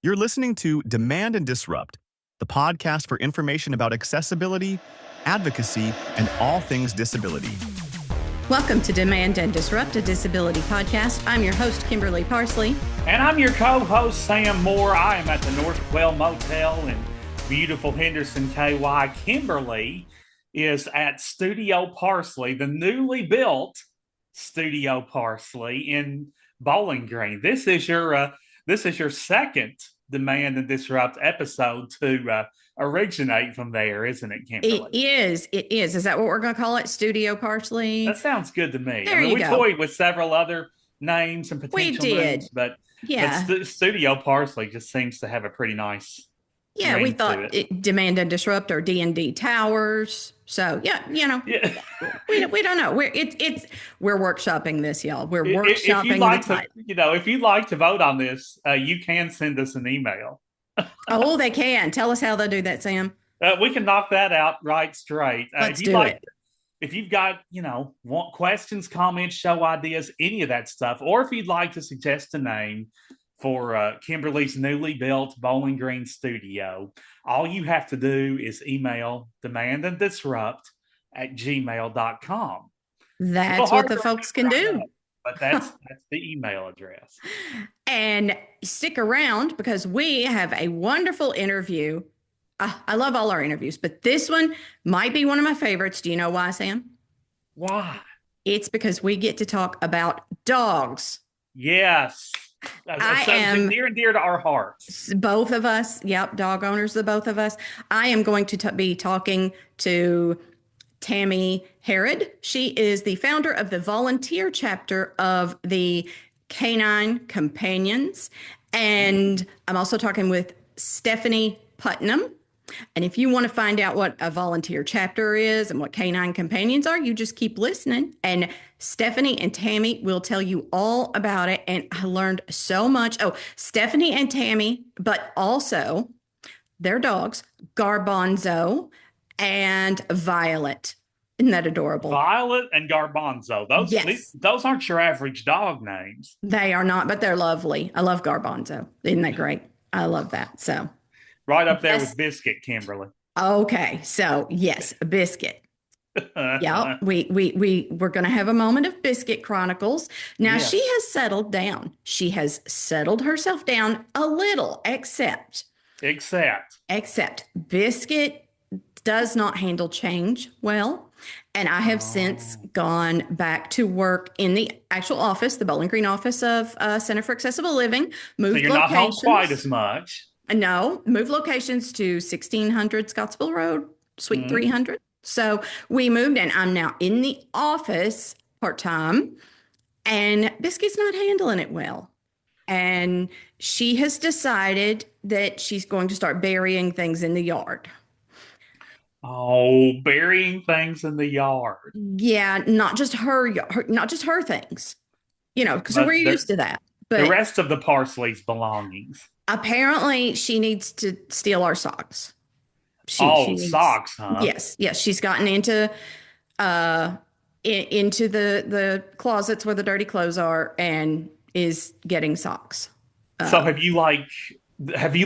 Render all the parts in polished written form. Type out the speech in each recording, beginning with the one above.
You're listening to Demand and Disrupt, the podcast for information about accessibility, advocacy, and all things disability. Welcome to Demand and Disrupt, a disability podcast. I'm your host, Kimberly Parsley. And I'm your co-host, Sam Moore. I am at the North Quail Motel in beautiful Henderson, KY. Kimberly is at Studio Parsley, the newly built Studio Parsley in Bowling Green. This is your second Demand and Disrupt episode to originate from there, isn't it, Kimberly? It is. Is that what we're going to call it? Studio Parsley? That sounds good to me. We toyed with several other names and potential names, but Studio Parsley just seems to have a pretty nice. Yeah, we thought Demand and Disrupt or D&D Towers. So we don't know. We're workshopping this, y'all. We're workshopping the title. If you'd like to vote on this, you can send us an email. Oh, they can. Tell us how they do that, Sam. We can knock that out right straight. Let's do it. If you've got, want questions, comments, show ideas, any of that stuff, or if you'd like to suggest a name for Kimberly's newly built Bowling Green studio, all you have to do is email demandanddisrupt@gmail.com. That's what the folks can do. But that's the email address. And stick around because we have a wonderful interview. I love all our interviews, but this one might be one of my favorites. Do you know why, Sam? Why? It's because we get to talk about dogs. Yes. I am near and dear to our hearts. Both of us. Yep. Dog owners, the both of us. I am going to be talking to Tammy Herrod. She is the founder of the volunteer chapter of the Canine Companions. And I'm also talking with Stefanie Putnam. And if you want to find out what a volunteer chapter is and what Canine Companions are, you just keep listening. And Stefanie and Tammy will tell you all about it. And I learned so much. Oh, Stefanie and Tammy, but also their dogs, Garbanzo and Violet. Isn't that adorable? Violet and Garbanzo. Those aren't your average dog names. They are not, but they're lovely. I love Garbanzo. Isn't that great? I love that. So right up there with Biscuit, Kimberly. Okay. So yes, Biscuit. Yeah, we're going to have a moment of Biscuit Chronicles. Now, She has settled down. She has settled herself down a little, except Biscuit does not handle change well. And I have since gone back to work in the actual office, the Bowling Green office of Center for Accessible Living. Moved so you're locations. Not home quite as much. No, moved locations to 1600 Scottsville Road, Suite 300. So we moved and I'm now in the office part-time and Biscuit's not handling it well. And she has decided that she's going to start burying things in the yard. Oh, burying things in the yard. Yeah, not just her things, because we're used to that. But the rest of the Parsley's belongings. Apparently, she needs to steal our socks. Socks, huh? Yes. She's gotten into the closets where the dirty clothes are and is getting socks. So have you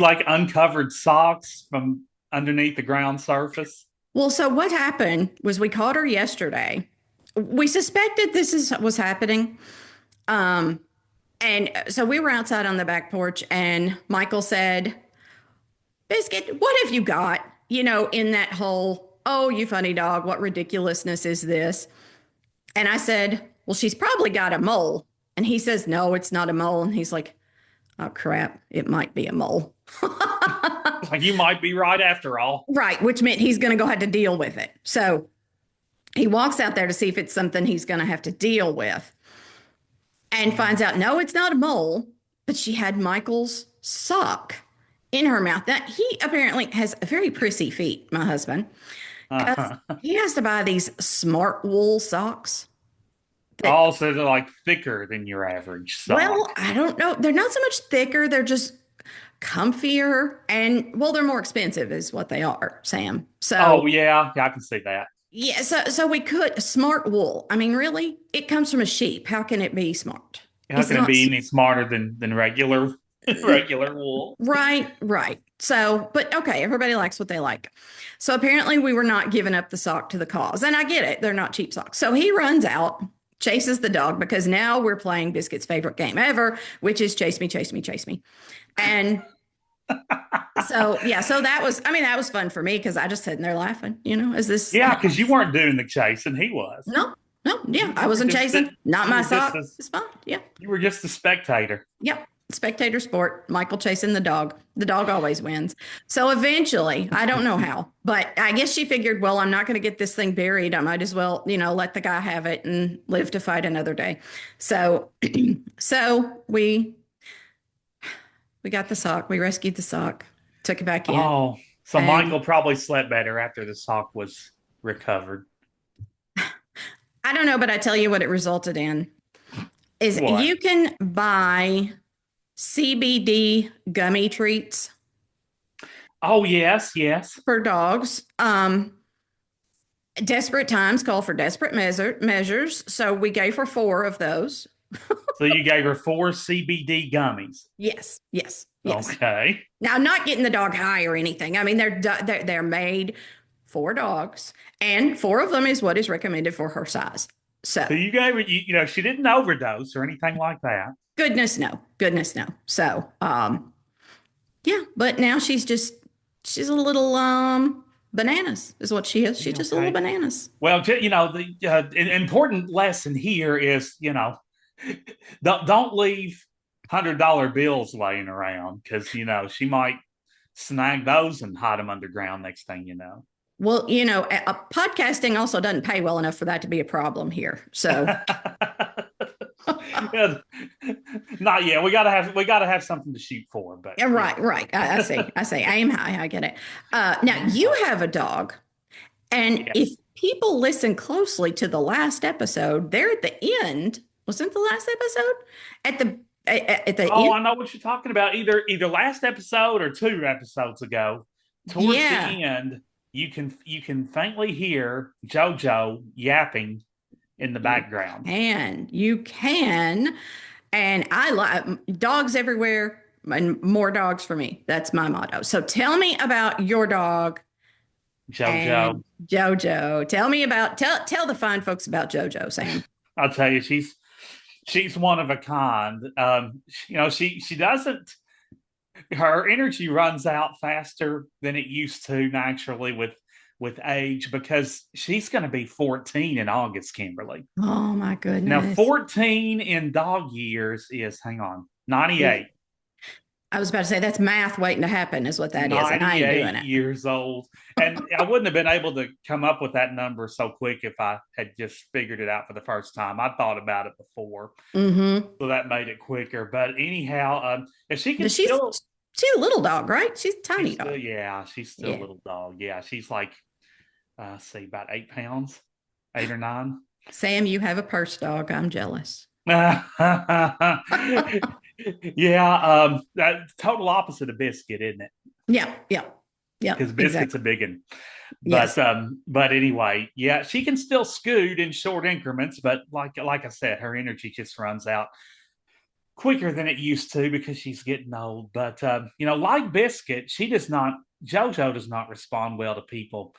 uncovered socks from underneath the ground surface? Well, so what happened was we caught her yesterday. We suspected this was happening. And so we were outside on the back porch and Michael said, Biscuit, what have you got? In that whole, oh, you funny dog, what ridiculousness is this? And I said, well, she's probably got a mole. And he says, no, it's not a mole. And he's like, oh, crap, it might be a mole. Like you might be right after all. Right, which meant he's going to go have to deal with it. So he walks out there to see if it's something he's going to have to deal with and finds out, no, it's not a mole, but she had Michael's sock in her mouth. That he apparently has very prissy feet, my husband. He has to buy these smart wool socks. So they're like thicker than your average sock. Well, I don't know. They're not so much thicker. They're just comfier and they're more expensive is what they are, Sam. So I can see that. Yeah, so we could smart wool. I mean, really, it comes from a sheep. How can it be smart? How can it be any smarter than regular Regular wool. Right, right. So, but okay, everybody likes what they like. So apparently we were not giving up the sock to the cause. And I get it, they're not cheap socks. So he runs out, chases the dog because now we're playing Biscuit's favorite game ever, which is chase me, chase me, chase me. And so, yeah, so that was, I mean, that was fun for me because I just sitting there laughing, as this Yeah, because you weren't doing the chasing, he was. no, no, yeah, You I wasn't chasing, not my sock. a, It's fine. Yeah. you were just a spectator. Yep. Spectator sport, Michael chasing the dog. The dog always wins. So eventually, I don't know how, but I guess she figured, well, I'm not going to get this thing buried. I might as well, let the guy have it and live to fight another day. So, so we got the sock. We rescued the sock, took it back in. Oh, so And Michael probably slept better after the sock was recovered. I don't know, but I tell you what it resulted in is What? you can buy CBD gummy treats Oh, yes, yes. for dogs. Desperate times call for desperate measures. So we gave her 4 of those. So you gave her 4 CBD gummies. Yes, yes, yes. Okay. Now I'm not getting the dog high or anything. I mean, they're made for dogs, and 4 of them is what is recommended for her size. So So you gave her, she didn't overdose or anything like that. goodness no. So yeah, but now she's a little bananas is what she is. She's just a little bananas. Well, the important lesson here is, don't leave $100 bills laying around because, she might snag those and hide them underground next thing you know. Well, podcasting also doesn't pay well enough for that to be a problem here. So not yet. We gotta have something to shoot for. But right. I say aim high. I get it. Now you have a dog, and yeah. if people listen closely to the last episode, there at the end, wasn't the last episode at the end? I know what you're talking about. Either last episode or 2 episodes ago. Towards the end, you can faintly hear JoJo yapping in the background. And you can. And I love dogs everywhere and more dogs for me. That's my motto. So tell me about your dog, JoJo. JoJo. Tell the fine folks about JoJo, Sam. I'll tell you, she's one of a kind. She doesn't. Her energy runs out faster than it used to naturally with age because she's going to be 14 in August, Kimberly. Oh my goodness. Now 14 in dog years is 98. I was about to say that's math waiting to happen is what that is, and I ain't doing it. Years old. And I wouldn't have been able to come up with that number so quick if I had just figured it out for the first time. I thought about it before. Mm-hmm. So that made it quicker. But anyhow, if she can she's a little dog, right? She's a tiny dog. She's still a little dog. Yeah, she's like, about 8 pounds, 8 or 9. Sam, you have a purse dog. I'm jealous. Yeah, that's total opposite of Biscuit, isn't it? Yeah. Because Biscuit's a big one. But yes. But anyway, yeah, she can still scoot in short increments, but like I said, her energy just runs out quicker than it used to because she's getting old. But like Biscuit, JoJo does not respond well to people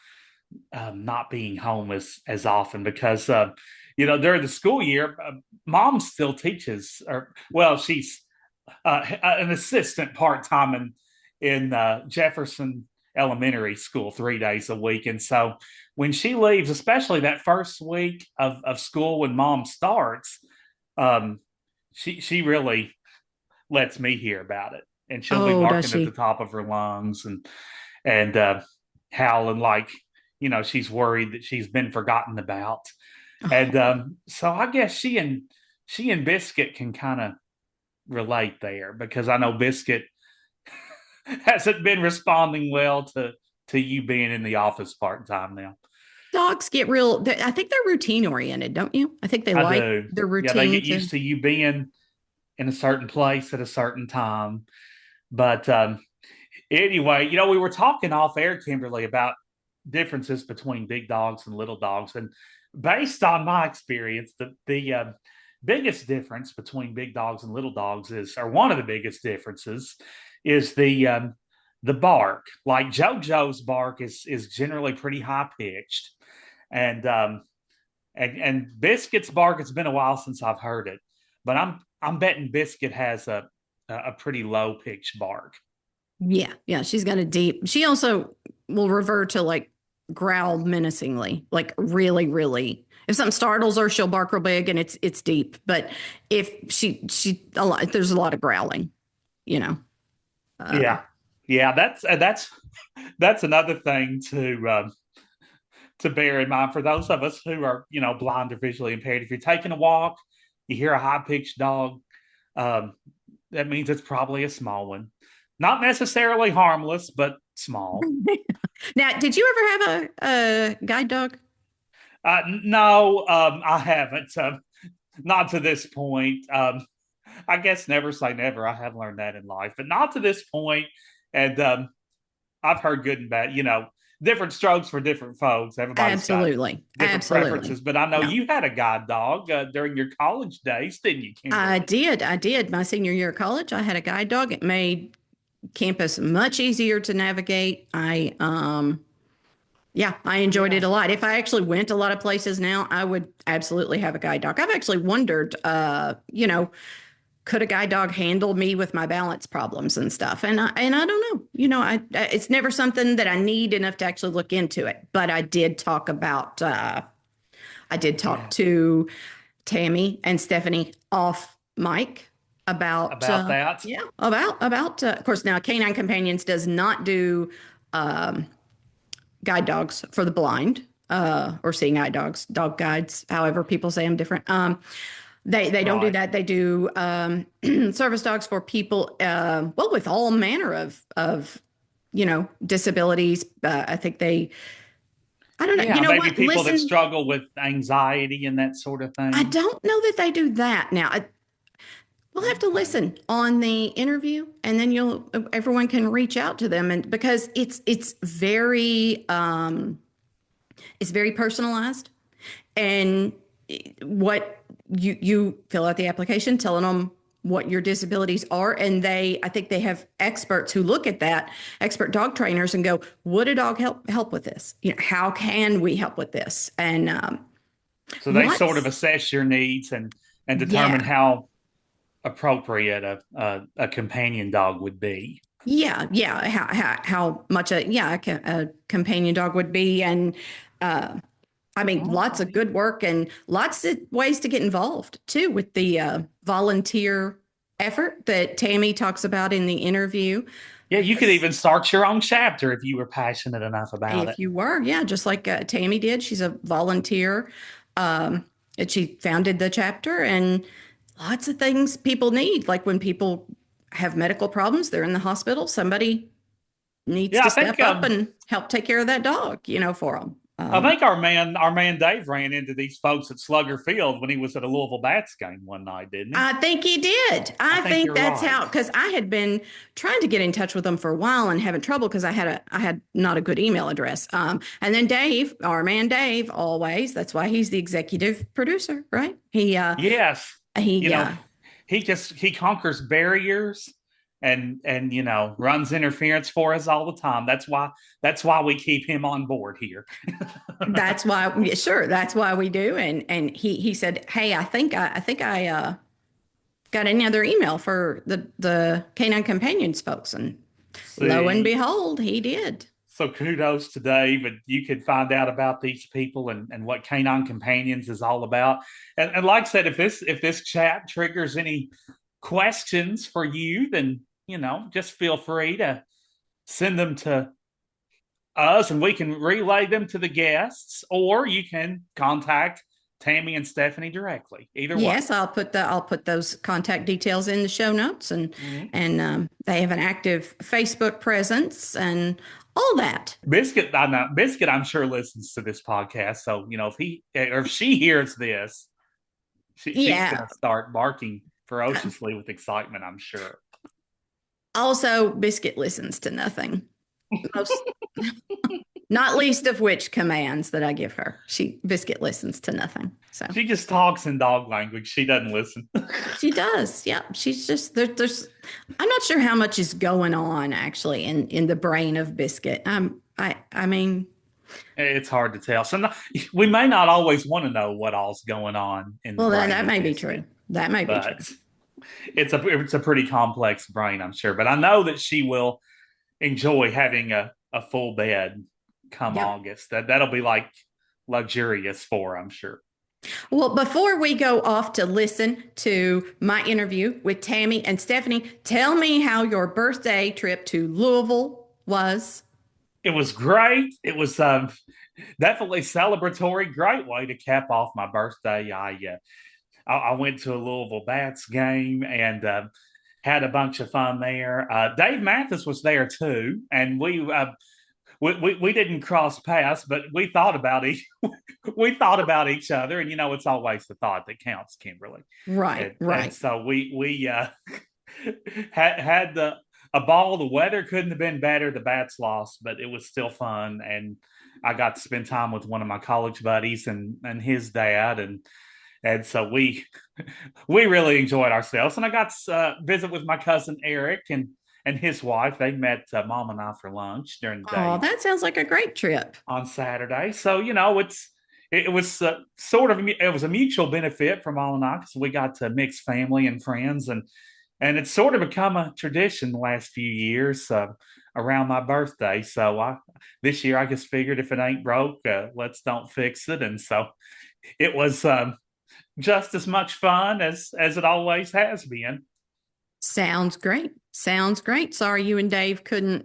not being home as often because during the school year, mom still teaches, she's an assistant part-time in Jefferson Elementary School 3 days a week. And so when she leaves, especially that first week of school when mom starts, she really lets me hear about it. And she'll be barking at the top of her lungs and howling like, she's worried that she's been forgotten about. And so I guess she and Biscuit can kind of relate there because I know Biscuit hasn't been responding well to you being in the office part-time now. Dogs get I think they're routine oriented, don't you? I think they like their routine. Yeah, they get used to you being in a certain place at a certain time. But anyway, we were talking off air, Kimberly, about differences between big dogs and little dogs. And based on my experience, the biggest difference between big dogs and little dogs is, or one of the biggest differences, is the bark. Like JoJo's bark is generally pretty high pitched, and Biscuit's bark. It's been a while since I've heard it, but I'm betting Biscuit has a pretty low pitched bark. Yeah, yeah, she's got a deep. She also will revert to like growl menacingly, like really, really. If something startles her, she'll bark real big and it's deep. But if there's a lot of growling, you know. Yeah, yeah, that's another thing to bear in mind for those of us who are, blind or visually impaired. If you're taking a walk, you hear a high pitched dog, um, that means it's probably a small one. Not necessarily harmless, but small. Now, did you ever have a guide dog? No, I haven't. Not to this point. I guess never say never. I have learned that in life, but not to this point. And I've heard good and bad. Different strokes for different folks. Everybody's got Absolutely, different preferences. But I know No, you had a guide dog during your college days, didn't you, Kimberly? I did. My senior year of college, I had a guide dog. It made campus much easier to navigate. Yeah, I enjoyed it a lot. If I actually went a lot of places now, I would absolutely have a guide dog. I've actually wondered, could a guide dog handle me with my balance problems and stuff? And I don't know. It's never something that I need enough to actually look into it. But I did talk about. I did talk to Tammy and Stefanie off mic about that. Yeah, about. Of course, now Canine Companions does not do guide dogs for the blind or seeing eye dogs, dog guides, however people say them different. They don't do that. They do service dogs for people, with all manner of disabilities. I think I don't know. Yeah, maybe people that struggle with anxiety and that sort of thing. I don't know that they do that now. We'll have to listen on the interview, and then everyone can reach out to them, and because it's very personalized, and what you fill out the application telling them what your disabilities are, and I think they have experts who look at that, expert dog trainers, and go, would a dog help with this? How can we help with this? And so they sort of assess your needs and determine how appropriate a companion dog would be. Yeah. How much a companion dog would be, and lots of good work and lots of ways to get involved too with the volunteer effort that Tammy talks about in the interview. Yeah, you could even start your own chapter if you were passionate enough about it. If you were, yeah, just like Tammy did. She's a volunteer. And she founded the chapter, and lots of things people need. Like when people have medical problems, they're in the hospital, somebody needs to step up and help take care of that dog, for them. I think our man Dave ran into these folks at Slugger Field when he was at a Louisville Bats game one night, didn't he? I think he did. I think that's right. Because I had been trying to get in touch with them for a while and having trouble because I had not a good email address. And then Dave, our man Dave, always, that's why he's the executive producer, right? Yes. He conquers barriers and runs interference for us all the time. That's why we keep him on board here. That's why we do. And he said, hey, I think I got another email for the Canine Companions folks, and lo and behold, he did. So kudos to Dave, and you could find out about these people and what Canine Companions is all about. And like I said, if this chat triggers any questions for you, then just feel free to send them to us and we can relay them to the guests, or you can contact Tammy and Stefanie directly. Either way. Yes, I'll put those contact details in the show notes, and they have an active Facebook presence and all that. Biscuit, I'm sure listens to this podcast, so if she hears this, she's gonna start barking ferociously with excitement, I'm sure. Also, Biscuit listens to nothing. Not least of which commands that I give her. Biscuit listens to nothing. So She just talks in dog language. She doesn't listen. she does. Yeah. She's just there's I'm not sure how much is going on actually in the brain of Biscuit. I mean, It's hard to tell. So we may not always want to know what all's going on in the well brain that of may be Biscuit, true. That may be true. but it's a pretty complex brain, I'm sure. But I know that she will enjoy having a full bed come Yep. August. That'll be like luxurious for her, I'm sure. Well, before we go off to listen to my interview with Tammy and Stefanie, tell me how your birthday trip to Louisville was. It was great. It was definitely celebratory. Great way to cap off my birthday. I went to a Louisville Bats game and had a bunch of fun there. Dave Mathis was there too, and we didn't cross paths, but we thought about each other, and it's always the thought that counts, Kimberly. Right, And right. so we had a ball. The weather couldn't have been better. The Bats lost, but it was still fun, and I got to spend time with one of my college buddies and his dad, and so we really enjoyed ourselves. And I got to visit with my cousin Eric and his wife. They met Mom and I for lunch during the Oh, day that sounds like a great trip. on Saturday. So it was it was a mutual benefit for Mom and I because we got to mix family and friends, and it's sort of become a tradition the last few years around my birthday. So this year I just figured if it ain't broke, let's don't fix it. And so it was just as much fun as it always has been. Sounds great. Sounds great. Sorry you and Dave couldn't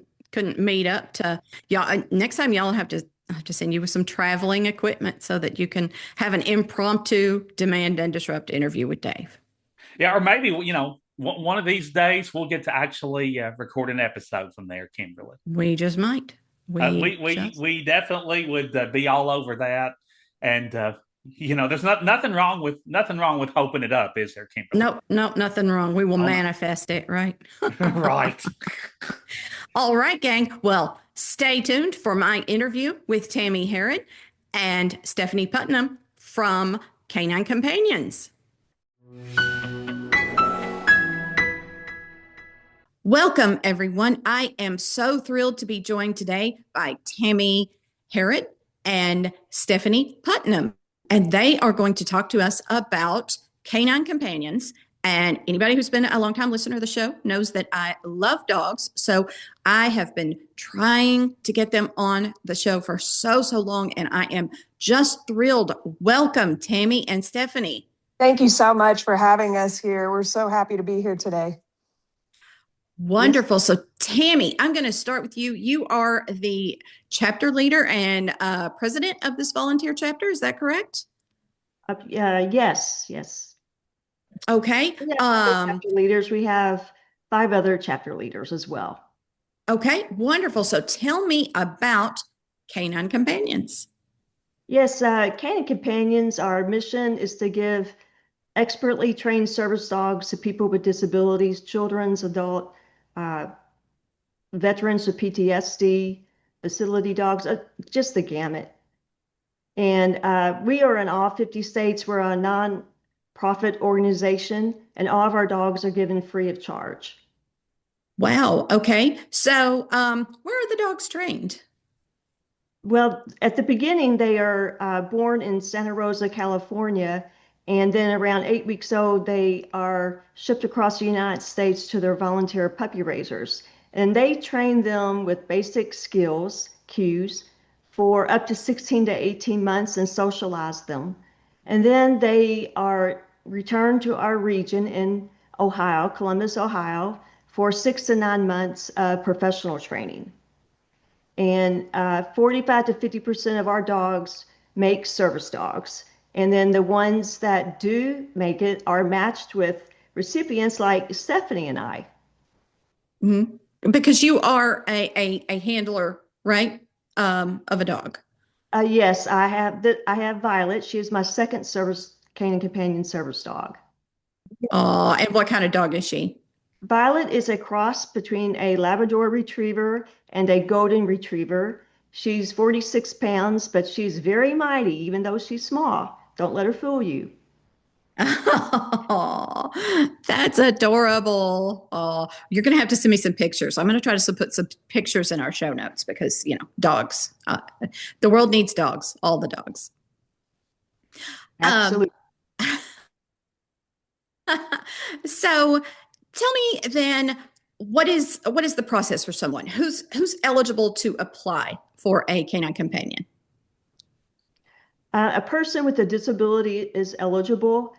meet up to y'all. Next time y'all have to send you with some traveling equipment so that you can have an impromptu demand and disrupt interview with Dave. Yeah, or maybe one of these days we'll get to actually record an episode from there, Kimberly. We just might. We We just we definitely would be all over that, and there's nothing wrong with hoping it up, is there, Kimberly? nope, nope, nothing wrong. We will Oh, manifest it, right? right. All right, gang. Well, stay tuned for my interview with Tammy Herrod and Stefanie Putnam from Canine Companions. Welcome, everyone. I am so thrilled to be joined today by Tammy Herrod and Stefanie Putnam. And they are going to talk to us about Canine Companions. And anybody who's been a long-time listener of the show knows that I love dogs. So I have been trying to get them on the show for so long. And I am just thrilled. Welcome, Tammy and Stefanie. Thank you so much for having us here. We're so happy to be here today. Wonderful. So, Tammy, I'm going to start with you. You are the chapter leader and president of this volunteer chapter. Is that correct? Yes, yes. Okay. We have other chapter leaders. We have 5 other chapter leaders as well. Okay. Wonderful. So, tell me about Canine Companions. Yes, Canine Companions, our mission is to give expertly trained service dogs to people with disabilities, children's, adult, veterans with PTSD, facility dogs, just the gamut. And we are in all 50 states. We're a non-profit organization, and all of our dogs are given free of charge. Wow. Okay. So, where are the dogs trained? Well, at the beginning, they are born in Santa Rosa, California, and then around 8 weeks old, they are shipped across the United States to their volunteer puppy raisers. And they train them with basic skills, cues, for up to 16 to 18 months and socialize them. And then they are returned to our region in Ohio, Columbus, Ohio, for 6 to 9 months of professional training. And 45 to 50% of our dogs make service dogs. And then the ones that do make it are matched with recipients like Stefanie and I. Mm-hmm. Because you are a handler, right? Of a dog. Yes, I have Violet. She is my second Canine Companion service dog. Oh, and what kind of dog is she? Violet is a cross between a Labrador Retriever and a Golden Retriever. She's 46 pounds, but she's very mighty, even though she's small. Don't let her fool you. Oh, that's adorable. Oh, you're going to have to send me some pictures. I'm going to try to put some pictures in our show notes because, dogs. The world needs dogs, all the dogs. Absolutely. So tell me then, what is the process for someone who's eligible to apply for a canine companion? A person with a disability is eligible.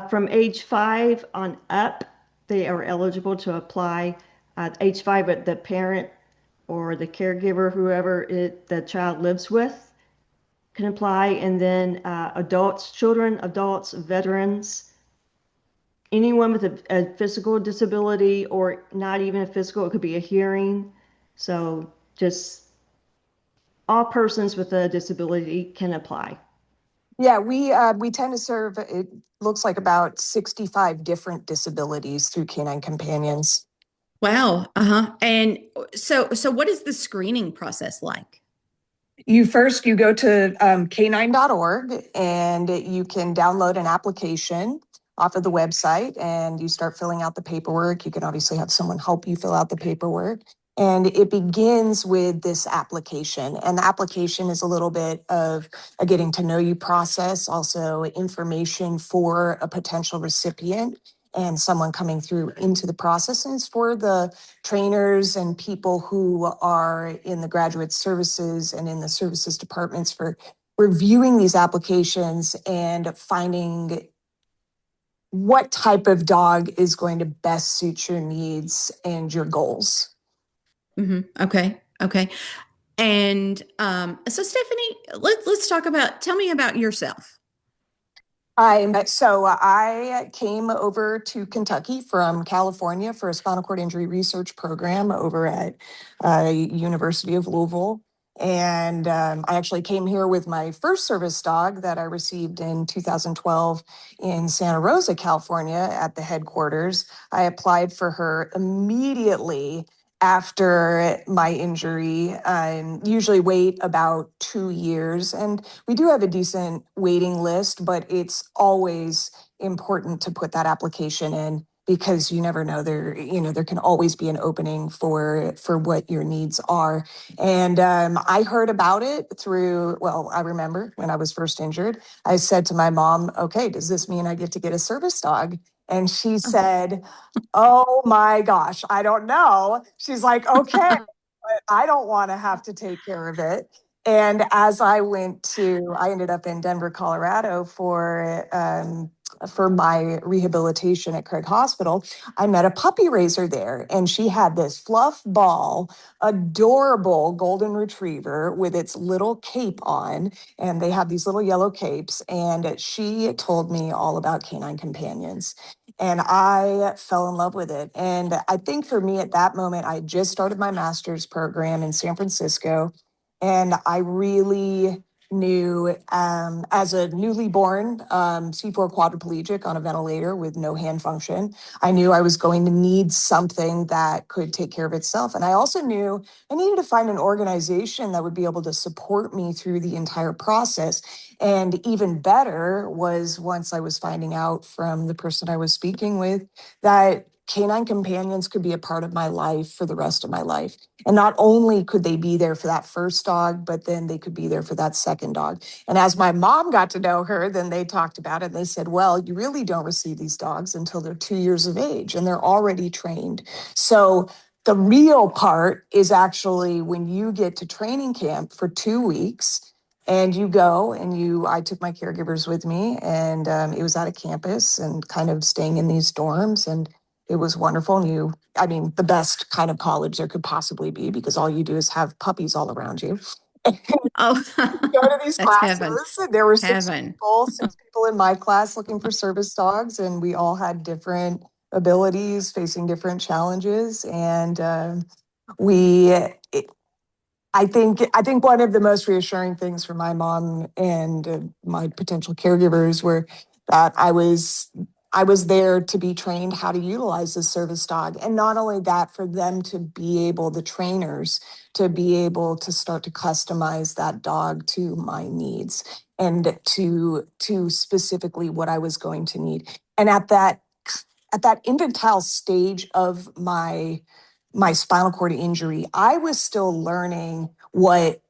From age 5 on up, they are eligible to apply. Age 5, the parent or the caregiver, whoever the child lives with, can apply. And then adults, children, adults, veterans, anyone with a physical disability or not even a physical, it could be a hearing. So just all persons with a disability can apply. Yeah, we tend to serve, it looks like about 65 different disabilities through Canine Companions. Wow. Uh-huh. And so what is the screening process like? You go to canine.org and you can download an application off of the website and you start filling out the paperwork. You can obviously have someone help you fill out the paperwork. And it begins with this application. And the application is a little bit of a getting to know you process, also information for a potential recipient and someone coming through into the process. And it's for the trainers and people who are in the graduate services and in the services departments for reviewing these applications and finding what type of dog is going to best suit your needs and your goals. Okay. Okay. And so Stefanie, let's talk about, tell me about yourself. I came over to Kentucky from California for a spinal cord injury research program over at University of Louisville. And I actually came here with my first service dog that I received in 2012 in Santa Rosa, California at the headquarters. I applied for her immediately after my injury. Usually wait about 2 years. And we do have a decent waiting list, but it's always important to put that application in because you never know, there can always be an opening for what your needs are. And I heard about it through, well, I remember when I was first injured, I said to my mom, okay, does this mean I get to get a service dog? And she said, oh my gosh, I don't know. She's like, okay, but I don't want to have to take care of it. And as I ended up in Denver, Colorado for my rehabilitation at Craig Hospital. I met a puppy raiser there, and she had this fluff ball, adorable golden retriever with its little cape on, and they have these little yellow capes. And she told me all about Canine Companions. And I fell in love with it. And I think for me at that moment, I had just started my master's program in San Francisco. And I really knew, as a newly born C4 quadriplegic on a ventilator with no hand function, I knew I was going to need something that could take care of itself. And I also knew I needed to find an organization that would be able to support me through the entire process. And even better was once I was finding out from the person I was speaking with that Canine Companions could be a part of my life for the rest of my life. And not only could they be there for that first dog, but then they could be there for that second dog. And as my mom got to know her, then they talked about it. And they said, well, you really don't receive these dogs until they're 2 years of age and they're already trained. So the real part is actually when you get to training camp for 2 weeks and you go and I took my caregivers with me, and it was at a campus and kind of staying in these dorms, and it was wonderful. And the best kind of college there could possibly be, because all you do is have puppies all around you. Oh, Go to these that's classes, heaven. and there were Heaven. six people in my class looking for service dogs, and we all had different abilities, facing different challenges. And I think one of the most reassuring things for my mom and my potential caregivers were that I was there to be trained how to utilize the service dog. And not only that, for them to be able, the trainers, to be able to start to customize that dog to my needs and to specifically what I was going to need. And at that infantile stage of my spinal cord injury, I was still learning what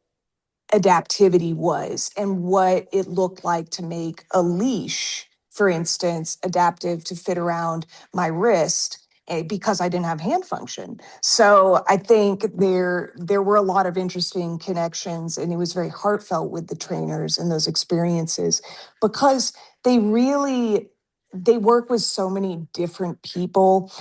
adaptivity was and what it looked like to make a leash, for instance, adaptive to fit around my wrist, because I didn't have hand function. So I think there were a lot of interesting connections, and it was very heartfelt with the trainers and those experiences, because they work with so many different people.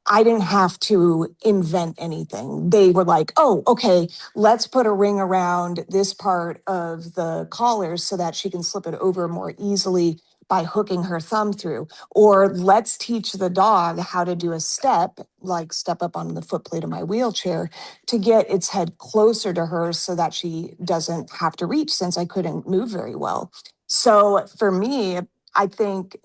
I didn't have to invent anything. They were like, oh, okay, let's put a ring around this part of the collar so that she can slip it over more easily by hooking her thumb through. Or let's teach the dog how to do a step, like step up on the footplate of my wheelchair, to get its head closer to her so that she doesn't have to reach, since I couldn't move very well. So for me, I think,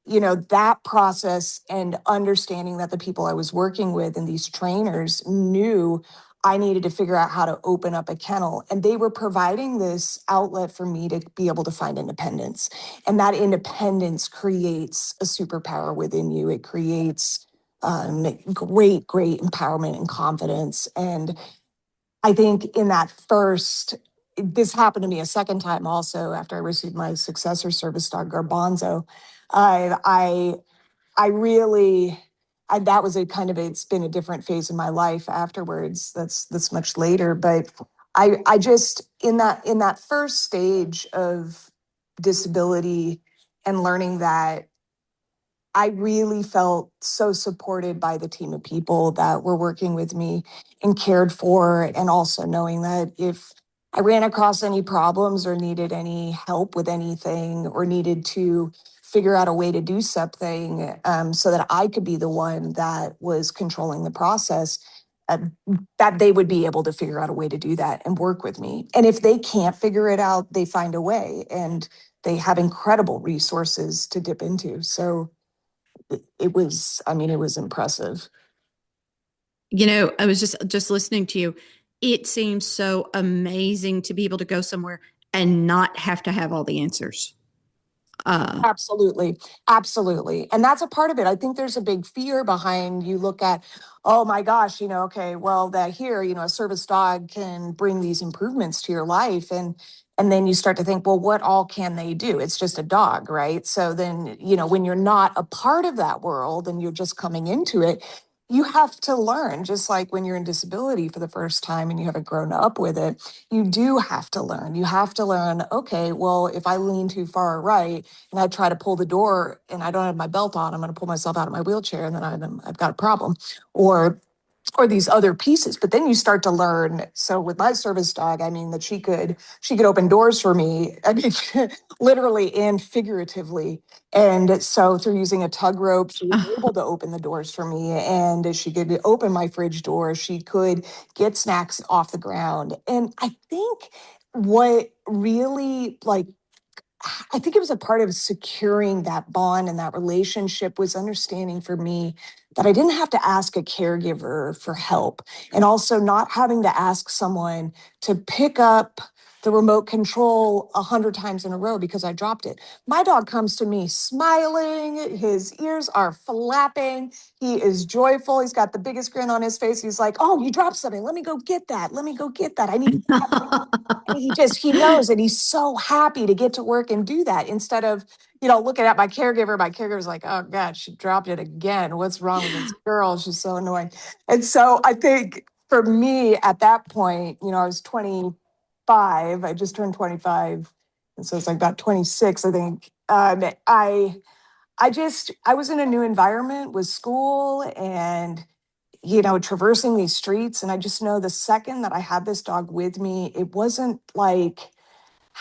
that process and understanding that the people I was working with and these trainers knew I needed to figure out how to open up a kennel. And they were providing this outlet for me to be able to find independence. And that independence creates a superpower within you. It creates great, great empowerment and confidence. And I think in that first, this happened to me a second time also after I received my successor service dog, Garbanzo. I I really, that was a kind of, it's been a different phase in my life afterwards. That's much later, but I just, in that first stage of disability and learning that, I really felt so supported by the team of people that were working with me and cared for, and also knowing that if I ran across any problems or needed any help with anything or needed to figure out a way to do something, so that I could be the one that was controlling the process, uh, that they would be able to figure out a way to do that and work with me. And if they can't figure it out, they find a way, and they have incredible resources to dip into. So it was, I mean, it was impressive. I was just listening to you. It seems so amazing to be able to go somewhere and not have to have all the answers. Absolutely. Absolutely. And that's a part of it. I think there's a big fear behind, you look at, oh my gosh, okay, well, that here, a service dog can bring these improvements to your life. And then you start to think, well, what all can they do? It's just a dog, right? So then, when you're not a part of that world and you're just coming into it, you have to learn, just like when you're in disability for the first time and you haven't grown up with it, you do have to learn. You have to learn, okay, well, if I lean too far right and I try to pull the door and I don't have my belt on, I'm going to pull myself out of my wheelchair, and then I've got a problem. Or these other pieces. But then you start to learn. So with my service dog, I mean, that she could open doors for me. I mean, literally and figuratively. And so through using a tug rope, she was able to open the doors for me, and she could open my fridge door. She could get snacks off the ground. And I think what really, like, I think it was a part of securing that bond and that relationship, was understanding for me that I didn't have to ask a caregiver for help, and also not having to ask someone to pick up the remote control 100 times in a row because I dropped it. My dog comes to me smiling, his ears are flapping, he is joyful, he's got the biggest grin on his face. He's like, oh, you dropped something. Let me go get that. Let me go get that. I need to have it. And he knows, and he's so happy to get to work and do that, instead of, looking at my caregiver. My caregiver's like, oh God, she dropped it again. What's wrong with this girl? She's so annoying. And so I think for me at that point, I was 25. I just turned 25. And so it's like about 26, I think. I was in a new environment with school and, traversing these streets. And I just know the second that I had this dog with me, it wasn't like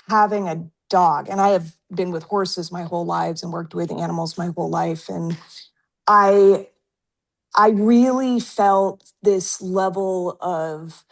having a dog. And I have been with horses my whole lives and worked with animals my whole life. And I I really felt this level of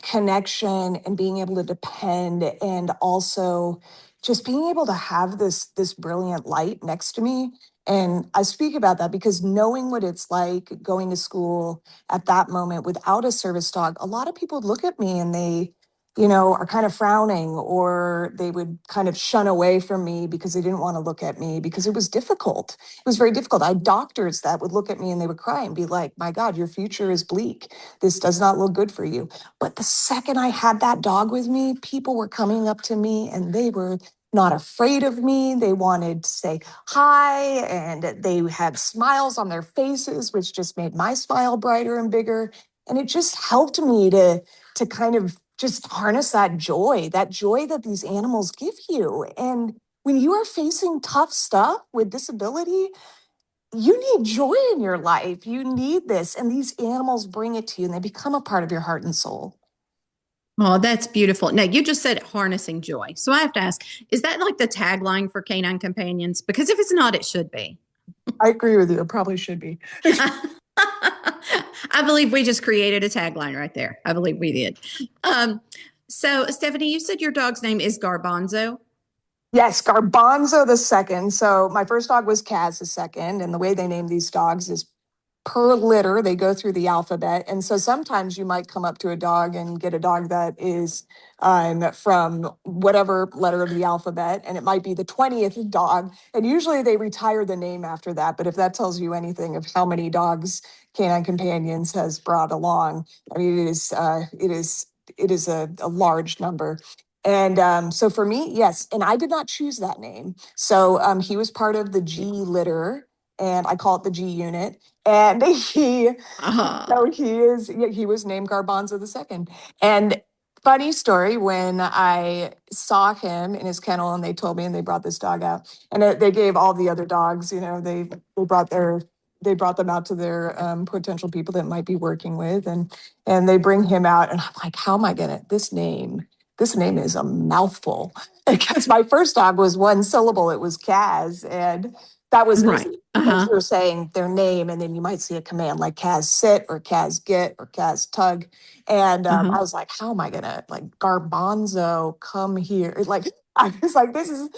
connection and being able to depend, and also just being able to have this brilliant light next to me And I speak about that because knowing what it's like going to school at that moment without a service dog, a lot of people look at me and they, are kind of frowning, or they would kind of shun away from me because they didn't want to look at me because it was difficult. It was very difficult. I had doctors that would look at me and they would cry and be like, my God, your future is bleak. This does not look good for you. But the second I had that dog with me, people were coming up to me and they were not afraid of me. They wanted to say hi, and they had smiles on their faces, which just made my smile brighter and bigger. And it just helped me to kind of just harness that joy that these animals give you. And when you are facing tough stuff with disability, you need joy in your life. You need this. And these animals bring it to you and they become a part of your heart and soul. Oh, that's beautiful. Now, you just said harnessing joy. So I have to ask, is that like the tagline for Canine Companions? Because if it's not, it should be. I agree with you. It probably should be. I believe we just created a tagline right there. I believe we did. So, Stefanie, you said your dog's name is Garbanzo. Yes, Garbanzo the second. So my first dog was Kaz the second. And the way they name these dogs is per litter. They go through the alphabet. And so sometimes you might come up to a dog and get a dog that is from whatever letter of the alphabet, and it might be the 20th dog. And usually they retire the name after that. But if that tells you anything of how many dogs Canine Companions has brought along, I mean, it is a large number. And so for me, yes, and I did not choose that name. So he was part of the G litter, and I call it the G unit. And so he was named Garbanzo the second. And funny story, when I saw him in his kennel and they told me and they brought this dog out, and they gave all the other dogs, they brought them out to their potential people that might be working with, and they bring him out, and I'm like, how am I gonna this name is a mouthful, because my first dog was one syllable. It was Kaz, and that was Right. easy because you're saying their name, and then you might see a command like Kaz sit or Kaz get or Kaz tug. And I was like, how am I gonna, like, Garbanzo, come here? Like, I was like, this is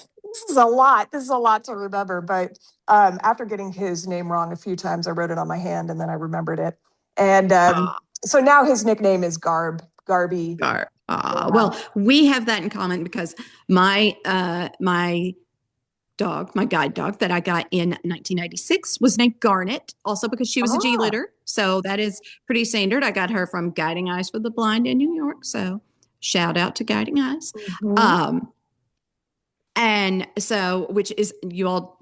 a lot. This is a lot to remember. But after getting his name wrong a few times, I wrote it on my hand and then I remembered it. And so now his nickname is Garby. Well, we have that in common because my dog, my guide dog that I got in 1996 was named Garnet, also because she was a G litter. So that is pretty standard. I got her from Guiding Eyes for the Blind in New York. So shout out to Guiding Eyes. And so, which is, you all,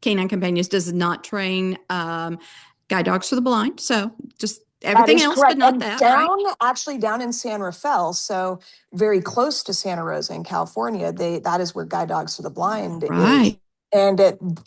Canine Companions does not train guide dogs for the blind. So just everything else, correct. but not And that, actually down in San Rafael, so very close to Santa Rosa in California, that is where Guide Dogs for the Blind is. And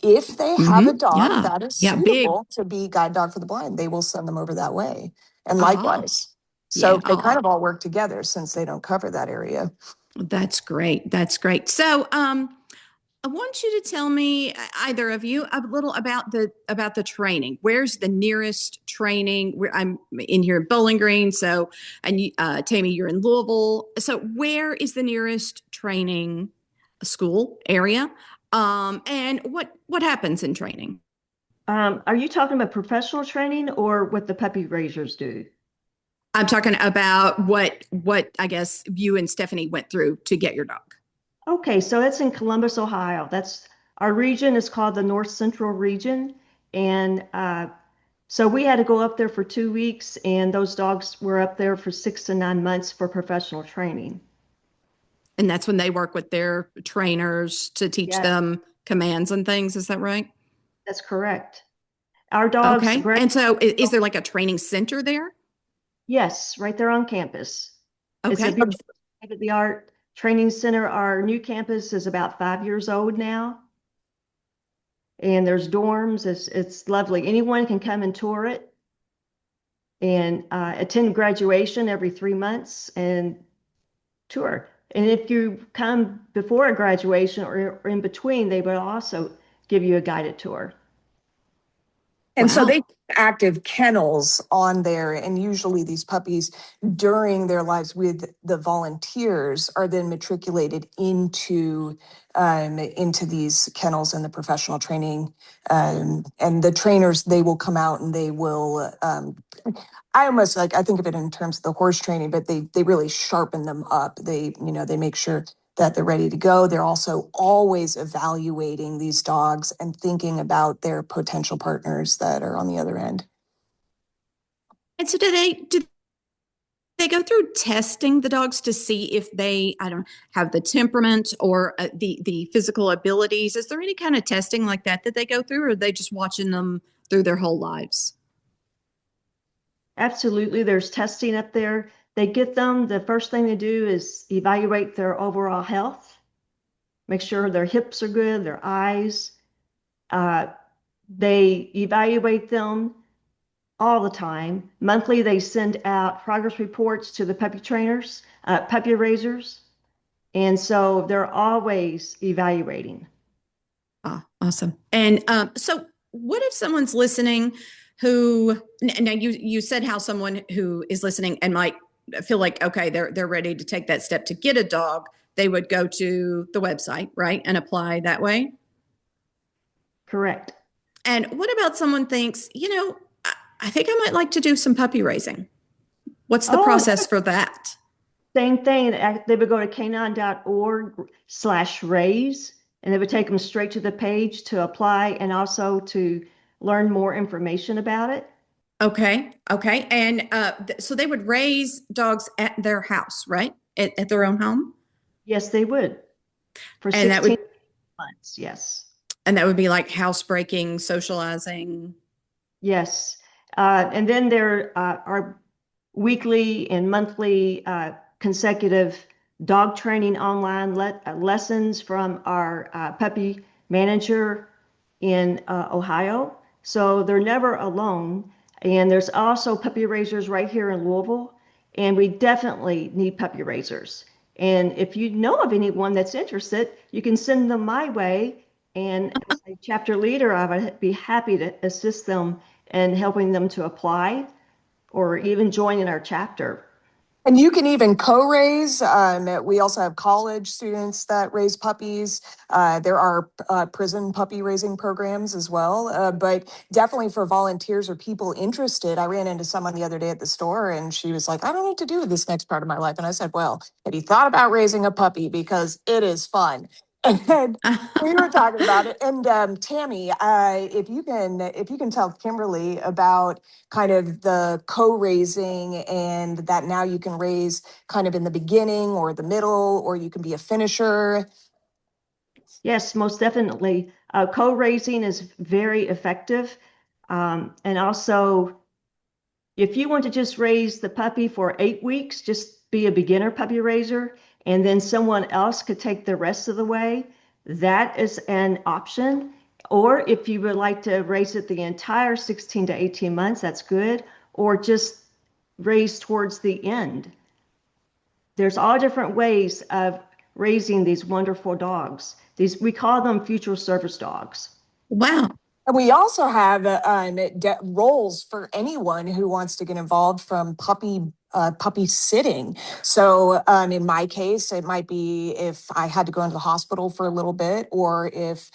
if they have a dog that is suitable to be guide dog for the blind, they will send them over that way. And likewise. So they kind of all work together since they don't cover that area. That's great. That's great. So, I want you to tell me, either of you, a little about the training. Where's the nearest training? I'm in here in Bowling Green, so, and you, Tammy, you're in Louisville. So where is the nearest training school area? And what happens in training? Are you talking about professional training or what the puppy raisers do? I'm talking about what I guess you and Stefanie went through to get your dog. Okay, so it's in Columbus, Ohio. That's our region is called the North Central region. And so we had to go up there for 2 weeks, and those dogs were up there for 6 to 9 months for professional training. And that's when they work with their trainers to teach them commands and things. Is that right? That's correct. Our dogs. Okay. And so is there like a training center there? Yes, right there on campus. Okay. It's a beautiful state-of-the-art training center. Our new campus is about 5 years old now. And there's dorms. It's lovely. Anyone can come and tour it and attend graduation every 3 months and tour. And if you come before a graduation or in between, they will also give you a guided tour. And so Wow. they active kennels on there, and usually these puppies during their lives with the volunteers are then matriculated into these kennels and the professional training. And the trainers, they will come out and they will I almost I think of it in terms of the horse training, but they really sharpen them up. They make sure that they're ready to go. They're also always evaluating these dogs and thinking about their potential partners that are on the other end. And so do they go through testing the dogs to see if they, I don't have the temperament or the physical abilities? Is there any kind of testing like that they go through, or are they just watching them through their whole lives? Absolutely. There's testing up there. They get them. The first thing they do is evaluate their overall health, make sure their hips are good, their eyes. They evaluate them all the time. Monthly, they send out progress reports to the puppy trainers, puppy raisers. And so they're always evaluating. Awesome. And so what if someone's listening who, now you said how someone who is listening and might feel like, okay, they're ready to take that step to get a dog, they would go to the website, right, and apply that way? Correct. And what about someone thinks, I think I might like to do some puppy raising. What's the process for that? Same thing. They would go to canine.org/raise, and they would take them straight to the page to apply and also to learn more information about it. Okay. And so they would raise dogs at their house, right? At their own home? Yes, they would. For And 16 months, yes. And that would be like housebreaking, socializing. Yes. And then there are weekly and monthly consecutive dog training online lessons from our puppy manager in Ohio. So they're never alone. And there's also puppy raisers right here in Louisville. And we definitely need puppy raisers. And if you know of anyone that's interested, you can send them my way. And as a chapter leader, I would be happy to assist them in helping them to apply or even join in our chapter. And you can even co-raise. We also have college students that raise puppies. There are prison puppy raising programs as well. But definitely for volunteers or people interested, I ran into someone the other day at the store and she was like, I don't know what to do with this next part of my life. And I said, well, have you thought about raising a puppy? Because it is fun. And we were talking about it. And Tammy, if you can tell Kimberly about kind of the co-raising and that now you can raise kind of in the beginning or the middle, or you can be a finisher. Yes, most definitely. Co-raising is very effective. And also, if you want to just raise the puppy for 8 weeks, just be a beginner puppy raiser, and then someone else could take the rest of the way, that is an option. Or if you would like to raise it the entire 16 to 18 months, that's good. Or just raise towards the end. There's all different ways of raising these wonderful dogs. We call them future service dogs. Wow. And we also have roles for anyone who wants to get involved, from puppy sitting. So in my case, it might be if I had to go into the hospital for a little bit, or if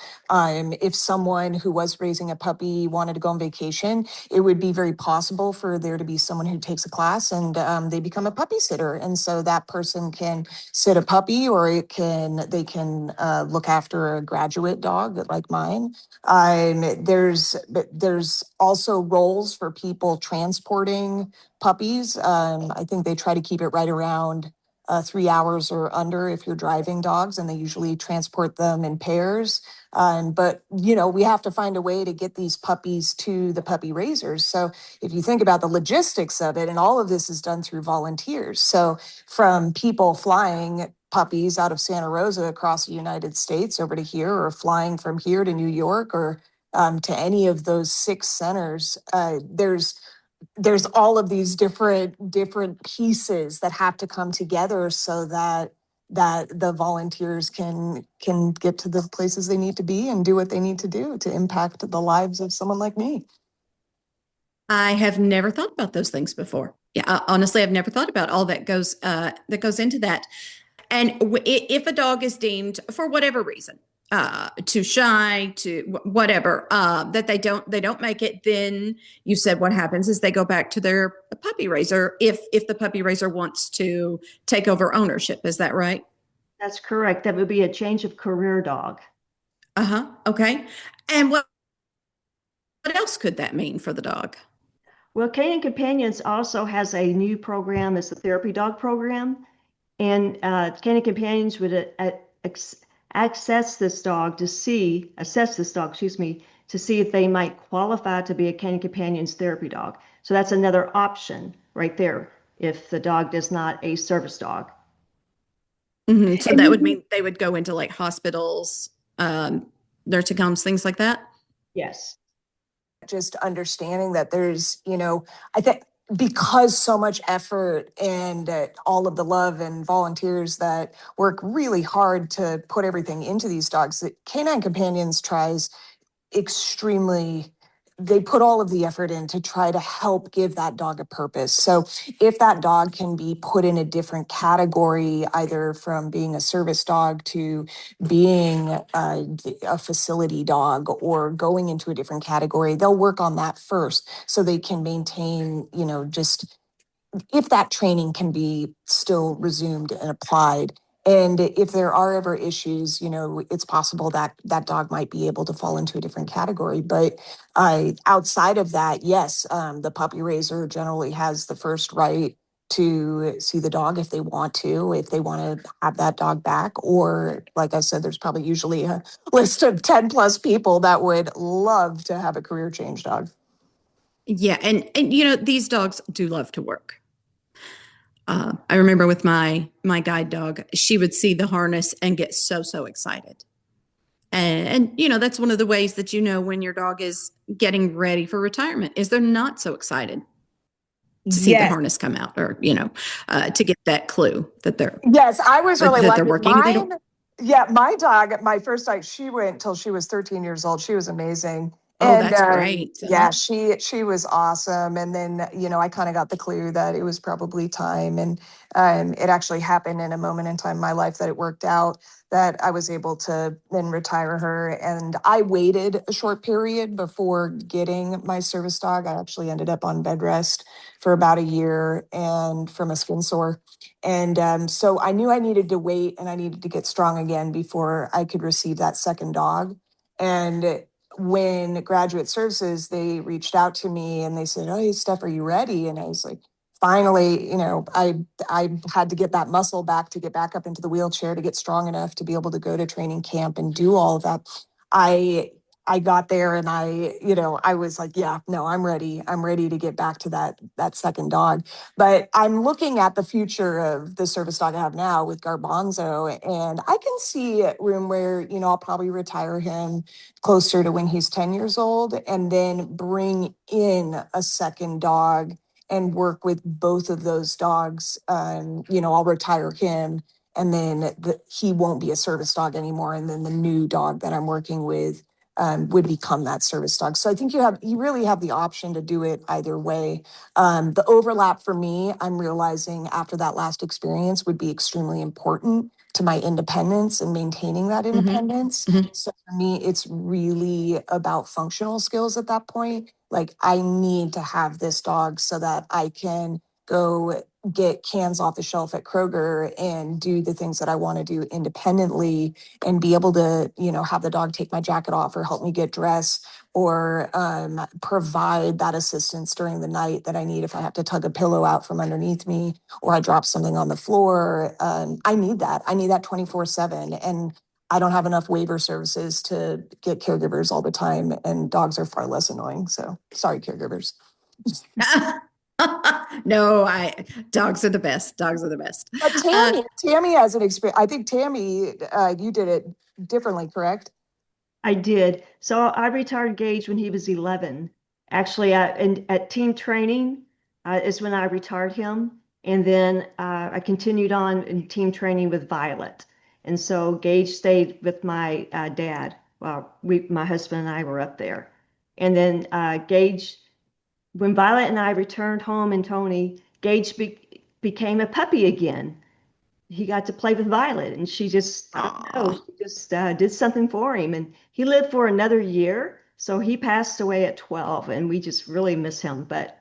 someone who was raising a puppy wanted to go on vacation, it would be very possible for there to be someone who takes a class and they become a puppy sitter. And so that person can sit a puppy, or they can look after a graduate dog like mine. There's also roles for people transporting puppies. I think they try to keep it right around 3 hours or under if you're driving dogs, and they usually transport them in pairs. But we have to find a way to get these puppies to the puppy raisers. So if you think about the logistics of it, and all of this is done through volunteers. So from people flying puppies out of Santa Rosa across the United States over to here, or flying from here to New York, or to any of those 6 centers, there's all of these different pieces that have to come together so that the volunteers can get to the places they need to be and do what they need to do to impact the lives of someone like me. I have never thought about those things before. Yeah, honestly, I've never thought about all that goes into that. And if a dog is deemed for whatever reason too shy, to whatever, that they don't make it, then you said what happens is they go back to their puppy raiser if the puppy raiser wants to take over ownership. Is that right? That's correct. That would be a change of career dog. Uh-huh. Okay. And what else could that mean for the dog? Well, Canine Companions also has a new program. It's a therapy dog program. And Canine Companions would access this dog to see, assess this dog, excuse me, to see if they might qualify to be a Canine Companions therapy dog. So that's another option right there if the dog is not a service dog. So that would mean they would go into like hospitals, nursing homes, things like that. Yes. Just understanding that there's, I think because so much effort and all of the love and volunteers that work really hard to put everything into these dogs, that Canine Companions tries extremely, they put all of the effort in to try to help give that dog a purpose. So if that dog can be put in a different category, either from being a service dog to being a facility dog or going into a different category, they'll work on that first so they can maintain, just if that training can be still resumed and applied. And if there are ever issues, it's possible that that dog might be able to fall into a different category. But outside of that, yes, the puppy raiser generally has the first right to see the dog if they want to have that dog back. Or, like I said, there's probably usually a list of 10 plus people that would love to have a career change dog. Yeah, and these dogs do love to work. I remember with my guide dog, she would see the harness and get so excited. And that's one of the ways that when your dog is getting ready for retirement is they're not so excited to see the Yes. harness come out, or to get that clue that they're Yes, I was really that they're lucky. working. They don't. Yeah, my dog, my first dog, she went till she was 13 years old. She was amazing. Oh, And that's great. yeah, she was awesome. And then, I kind of got the clue that it was probably time. And it actually happened in a moment in time in my life that it worked out that I was able to then retire her. And I waited a short period before getting my service dog. I actually ended up on bed rest for about a year and from a skin sore. And so I knew I needed to wait and I needed to get strong again before I could receive that second dog. And when Graduate Services, they reached out to me and they said, "Oh, hey, Steph, are you ready?" And I was like, finally, I had to get that muscle back to get back up into the wheelchair to get strong enough to be able to go to training camp and do all of that. I got there and I was like, yeah, no, I'm ready. I'm ready to get back to that second dog. But I'm looking at the future of the service dog I have now with Garbanzo, and I can see a room where, I'll probably retire him closer to when he's 10 years old and then bring in a second dog and work with both of those dogs. I'll retire him and then he won't be a service dog anymore. And then the new dog that I'm working with would become that service dog. So I think you really have the option to do it either way. The overlap for me, I'm realizing after that last experience would be extremely important to my independence and maintaining that independence. Mhm. So for me, it's really about functional skills at that point. Like I need to have this dog so that I can go get cans off the shelf at Kroger and do the things that I want to do independently and be able to, have the dog take my jacket off or help me get dressed or provide that assistance during the night that I need if I have to tug a pillow out from underneath me or I drop something on the floor. I need that. I need that 24/7. And I don't have enough waiver services to get caregivers all the time. And dogs are far less annoying. So sorry, caregivers. No, I dogs are the best. Dogs are the best. But Tammy has an experience. I think Tammy, you did it differently, correct? I did. So I retired Gage when he was 11. Actually, at team training is when I retired him. And then I continued on in team training with Violet. And so Gage stayed with my dad while my husband and I were up there. And then Gage when Violet and I returned home and Tony, Gage became a puppy again. He got to play with Violet, and she just, I don't know, Aw. she just did something for him. And he lived for another year. So he passed away at 12, and we just really miss him. But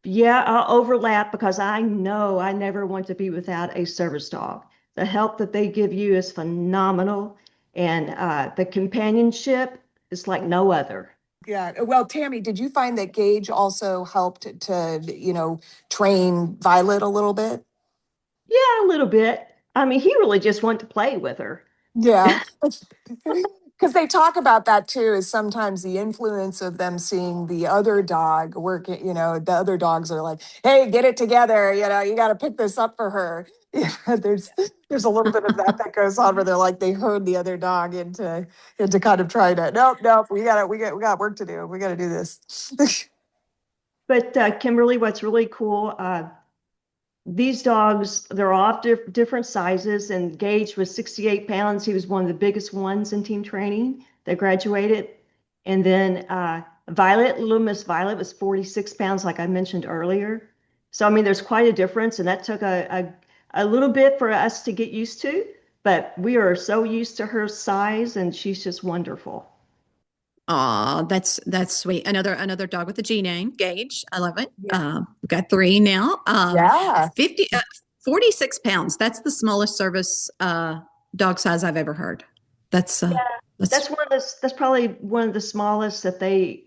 yeah, I'll overlap because I know I never want to be without a service dog. The help that they give you is phenomenal, and the companionship is like no other. Yeah. Well, Tammy, did you find that Gage also helped to, train Violet a little bit? Yeah, a little bit. I mean, he really just wanted to play with her. Yeah. Because they talk about that too, is sometimes the influence of them seeing the other dog working, the other dogs are like, hey, get it together, you got to pick this up for her. There's a little bit of that goes on where they're like, they herd the other dog into kind of trying to, nope, we got work to do. We got to do this. But Kimberly, what's really cool, these dogs, they're all different sizes, and Gage was 68 pounds. He was one of the biggest ones in team training that graduated. And then Violet, little Miss Violet, was 46 pounds, like I mentioned earlier. So, I mean, there's quite a difference, and that took a little bit for us to get used to, but we are so used to her size, and she's just wonderful. Aw, that's sweet. Another dog with a G name, Gage. I love it. Yeah. We've got 3 now. Yeah. 46 pounds. That's the smallest service dog size I've ever heard. That's That's that's probably one of the smallest that they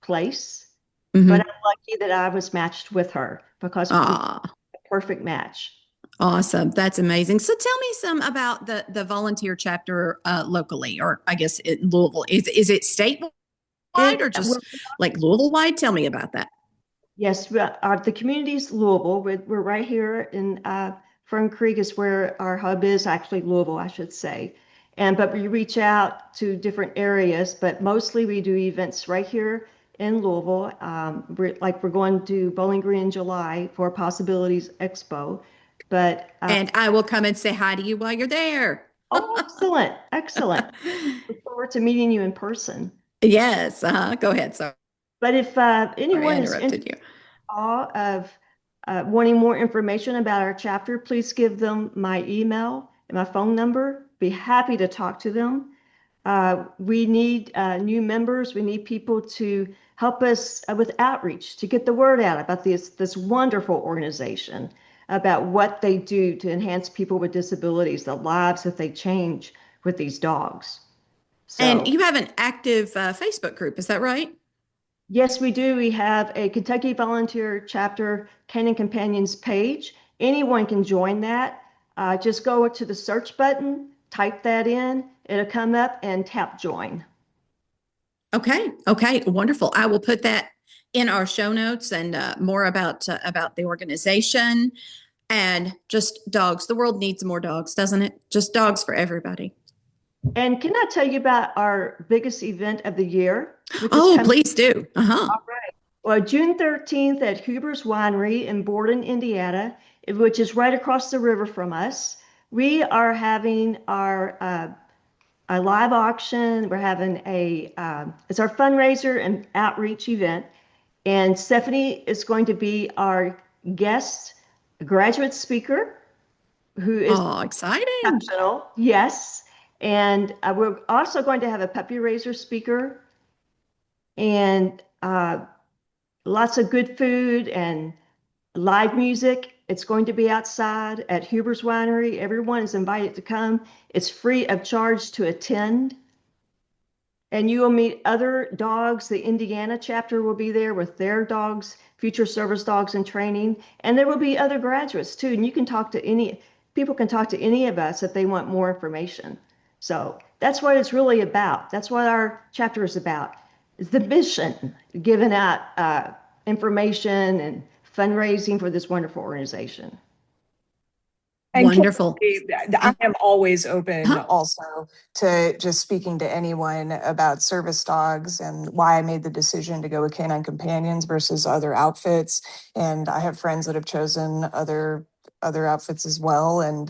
place. mhm. But I'm lucky that I was matched with her because we Aw, a perfect match. awesome. That's amazing. So tell me some about the volunteer chapter locally, or I guess in Louisville. Is it statewide or just like Louisville wide? Tell me about that. Yes, the community's Louisville. We're right here in Fern Creek is where our hub is, actually Louisville, I should say. But we reach out to different areas, but mostly we do events right here in Louisville. We're going to Bowling Green in July for Possibilities Expo. But And I will come and say hi to you while you're there. oh, excellent, excellent. Look forward to meeting you in person. Yes. Go ahead. Sorry, But if I anyone is interrupted you. of wanting more information about our chapter, please give them my email and my phone number. Be happy to talk to them. We need new members. We need people to help us with outreach to get the word out about this wonderful organization, about what they do to enhance people with disabilities, the lives that they change with these dogs. So, And you have an active Facebook group, is that right? yes, we do. We have a Kentucky Volunteer Chapter Canine Companions page. Anyone can join that. Just go to the search button, type that in, it'll come up, and tap join. Okay. Okay. Wonderful. I will put that in our show notes and more about the organization and just dogs. The world needs more dogs, doesn't it? Just dogs for everybody. And can I tell you about our biggest event of the year? Oh, please do. Uh-huh. All right. Well, June 13th at Huber's Winery in Borden, Indiana, which is right across the river from us, we are having our a live auction. We're having it's our fundraiser and outreach event. And Stefanie is going to be our guest graduate speaker, who is exciting. exceptional. Yes. And we're also going to have a puppy raiser speaker and lots of good food and live music. It's going to be outside at Huber's Winery. Everyone is invited to come. It's free of charge to attend. And you will meet other dogs. The Indiana chapter will be there with their dogs, future service dogs in training. And there will be other graduates too. And you can talk to people can talk to any of us if they want more information. So that's what it's really about. That's what our chapter is about. It's the mission, giving out information and fundraising for this wonderful organization. And Wonderful. I am always open Huh? also to just speaking to anyone about service dogs and why I made the decision to go with Canine Companions versus other outfits. And I have friends that have chosen other outfits as well. And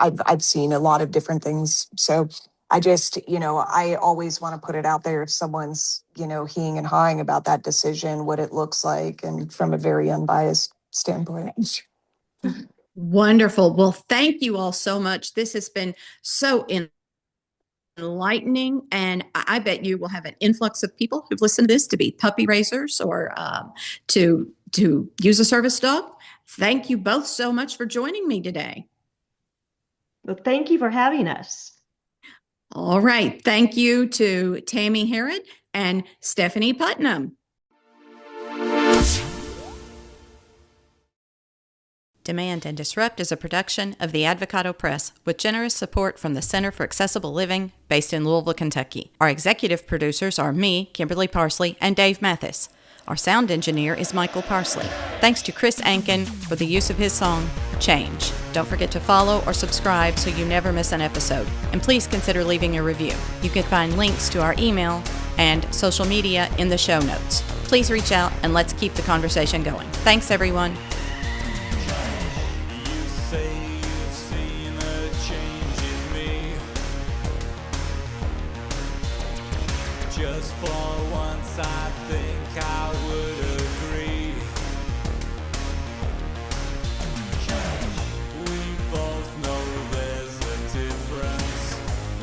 I've seen a lot of different things. So I just, I always want to put it out there if someone's, heeing and hawing about that decision, what it looks like, and from a very unbiased standpoint. Wonderful. Well, thank you all so much. This has been so enlightening, and I bet you will have an influx of people who've listened to this to be puppy raisers or to use a service dog. Thank you both so much for joining me today. Well, thank you for having us. All right. Thank you to Tammy Herrod and Stefanie Putnam. Demand and Disrupt is a production of the Advocado Press with generous support from the Center for Accessible Living based in Louisville, Kentucky. Our executive producers are me, Kimberly Parsley, and Dave Mathis. Our sound engineer is Michael Parsley. Thanks to Chris Ankin for the use of his song, Change. Don't forget to follow or subscribe so you never miss an episode. And please consider leaving a review. You can find links to our email and social media in the show notes. Please reach out and let's keep the conversation going. Thanks, everyone. Just for once, I think I would agree. We both know there's a difference.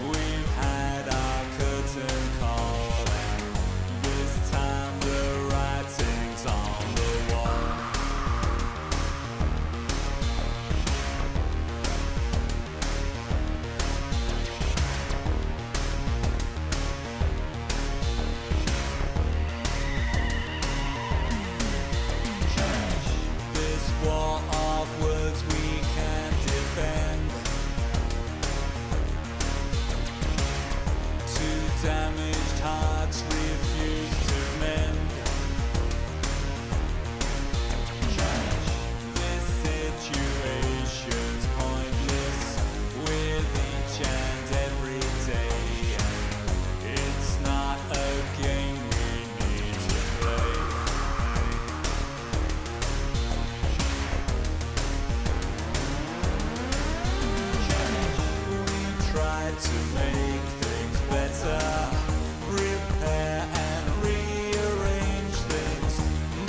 We've had our curtain call, and this time the writing's on the wall. War of words we can't defend. Two damaged hearts refuse to mend. This situation's pointless with each and every day. It's not a game we need to play. Try to make things better, repair and rearrange things,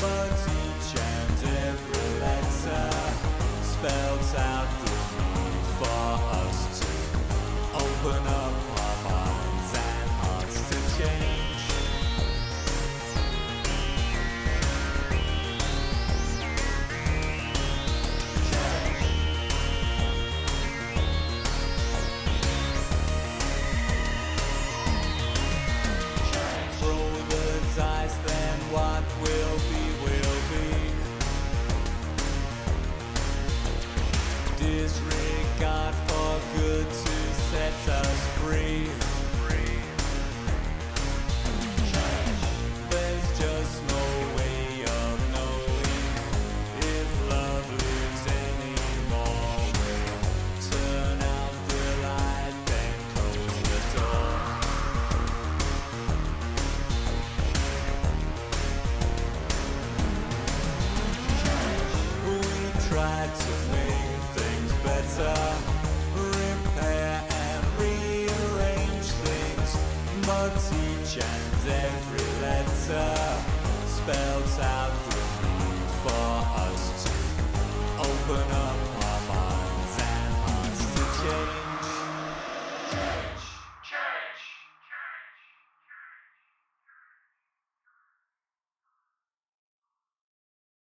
but each and every letter spells out the need for us to open up our minds and hearts to change. Then what will be. Disregard for good to set us free. There's just no way of knowing if love lives anymore. Turn out the light, then close the door. Try to make things better, repair and rearrange things, but each and every letter spells out the need for